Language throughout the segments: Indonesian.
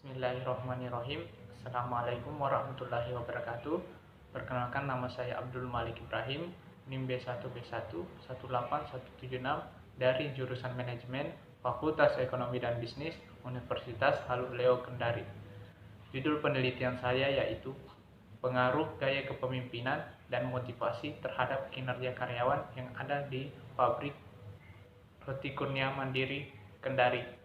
Bismillahirrahmanirrahim. Assalamualaikum warahmatullahi wabarakatuh. Perkenalkan, nama saya Abdul Malik Ibrahim, NIM B1B1 18176 dari jurusan Manajemen Fakultas Ekonomi dan Bisnis Universitas Halus-Leo Kendari. Judul penelitian saya yaitu pengaruh gaya kepemimpinan dan motivasi terhadap kinerja karyawan yang ada di pabrik Roti Kurnia Mandiri Kendari.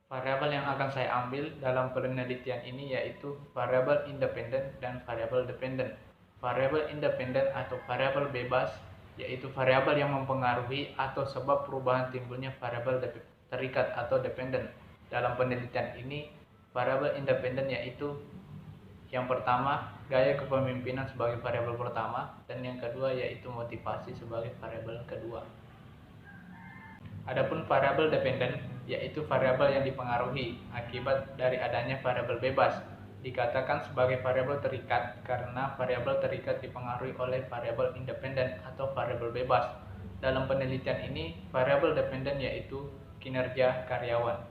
Variabel yang akan saya ambil dalam penelitian ini yaitu variabel independen dan variabel dependen. Variabel independen atau variabel bebas yaitu variabel yang mempengaruhi atau sebab perubahan timbulnya variabel terikat atau dependen. Dalam penelitian ini, variabel independen yaitu yang pertama, gaya kepemimpinan sebagai variabel pertama, dan yang kedua yaitu motivasi sebagai variabel kedua. Adapun variabel dependen yaitu variabel yang dipengaruhi akibat dari adanya variabel bebas. Dikatakan sebagai variabel terikat karena variabel terikat dipengaruhi oleh variabel independen atau variabel bebas. Dalam penelitian ini, variabel dependen yaitu kinerja karyawan.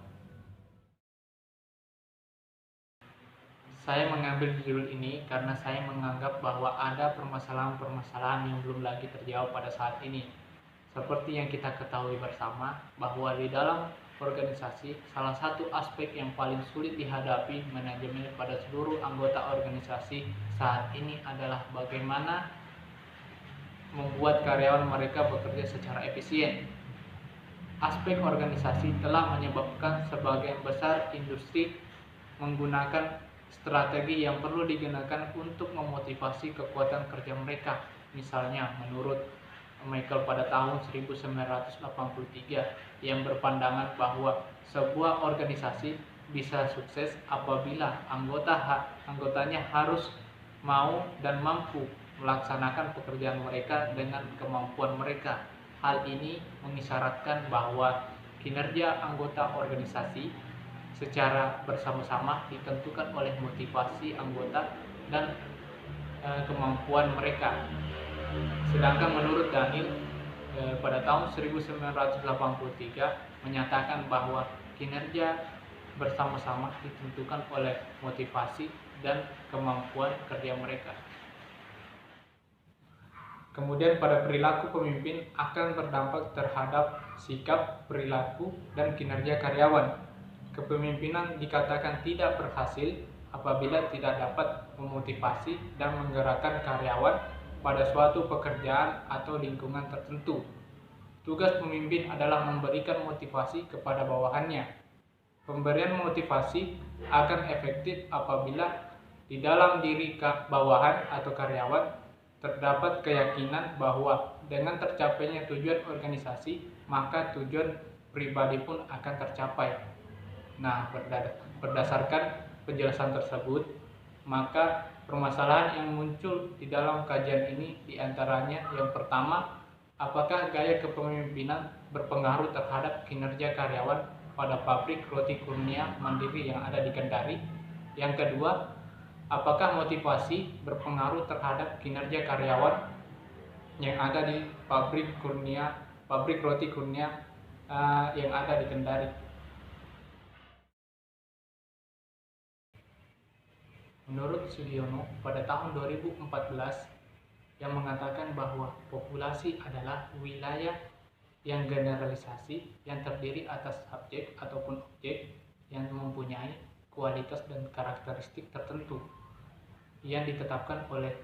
Saya mengambil judul ini karena saya menganggap bahwa ada permasalahan-permasalahan yang belum lagi terjawab pada saat ini. Seperti yang kita ketahui bersama, bahwa di dalam organisasi, salah satu aspek yang paling sulit dihadapi manajemen pada seluruh anggota organisasi saat ini adalah bagaimana membuat karyawan mereka bekerja secara efisien. Aspek organisasi telah menyebabkan sebagian besar industri menggunakan strategi yang perlu digunakan untuk memotivasi kekuatan kerja mereka. Misalnya, menurut Michael pada tahun 1983 yang berpandangan bahwa sebuah organisasi bisa sukses apabila anggotanya harus mau dan mampu melaksanakan pekerjaan mereka dengan kemampuan mereka. Hal ini mengisyaratkan bahwa kinerja anggota organisasi secara bersama-sama ditentukan oleh motivasi anggota dan kemampuan mereka. Sedangkan menurut Daniel pada tahun 1983 menyatakan bahwa kinerja bersama-sama ditentukan oleh motivasi dan kemampuan kerja mereka. Kemudian pada perilaku pemimpin akan berdampak terhadap sikap, perilaku, dan kinerja karyawan. Kepemimpinan dikatakan tidak berhasil apabila tidak dapat memotivasi dan menggerakkan karyawan pada suatu pekerjaan atau lingkungan tertentu. Tugas pemimpin adalah memberikan motivasi kepada bawahannya. Pemberian motivasi akan efektif apabila di dalam diri bawahan atau karyawan terdapat keyakinan bahwa dengan tercapainya tujuan organisasi, maka tujuan pribadi pun akan tercapai. Nah, berdasarkan penjelasan tersebut, maka permasalahan yang muncul di dalam kajian ini diantaranya yang pertama, apakah gaya kepemimpinan berpengaruh terhadap kinerja karyawan pada pabrik Roti Kurnia Mandiri yang ada di Kendari? Yang kedua, apakah motivasi berpengaruh terhadap kinerja karyawan yang ada di pabrik Roti Kurnia yang ada di Kendari? Menurut Sugiono pada tahun 2014 yang mengatakan bahwa populasi adalah wilayah yang generalisasi yang terdiri atas subjek ataupun objek yang mempunyai kualitas dan karakteristik tertentu yang ditetapkan oleh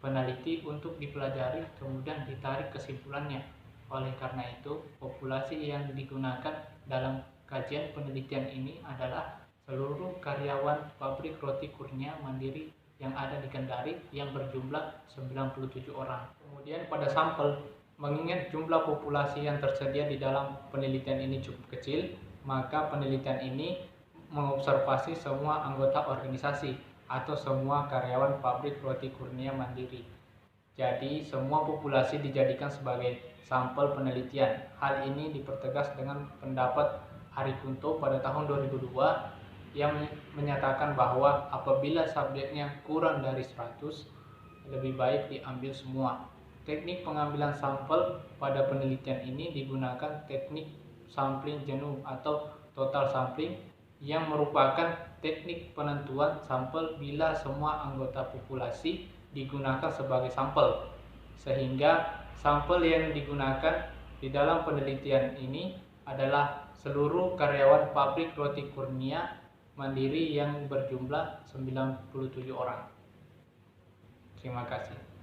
peneliti untuk dipelajari kemudian ditarik kesimpulannya. Oleh karena itu, populasi yang digunakan dalam kajian penelitian ini adalah seluruh karyawan pabrik Roti Kurnia Mandiri yang ada di Kendari yang berjumlah 97 orang. Kemudian pada sampel, mengingat jumlah populasi yang tersedia di dalam penelitian ini cukup kecil, maka penelitian ini mengobservasi semua anggota organisasi atau semua karyawan pabrik Roti Kurnia Mandiri. Jadi semua populasi dijadikan sebagai sampel penelitian. Hal ini dipertegas dengan pendapat Hari Kunto pada tahun 2002 yang menyatakan bahwa apabila subjeknya kurang dari 100, lebih baik diambil semua. Teknik pengambilan sampel pada penelitian ini digunakan teknik sampling jenuh atau total sampling, yang merupakan teknik penentuan sampel bila semua anggota populasi digunakan sebagai sampel, sehingga sampel yang digunakan di dalam penelitian ini adalah seluruh karyawan pabrik roti Kurnia Mandiri yang berjumlah 97 orang. Terima kasih.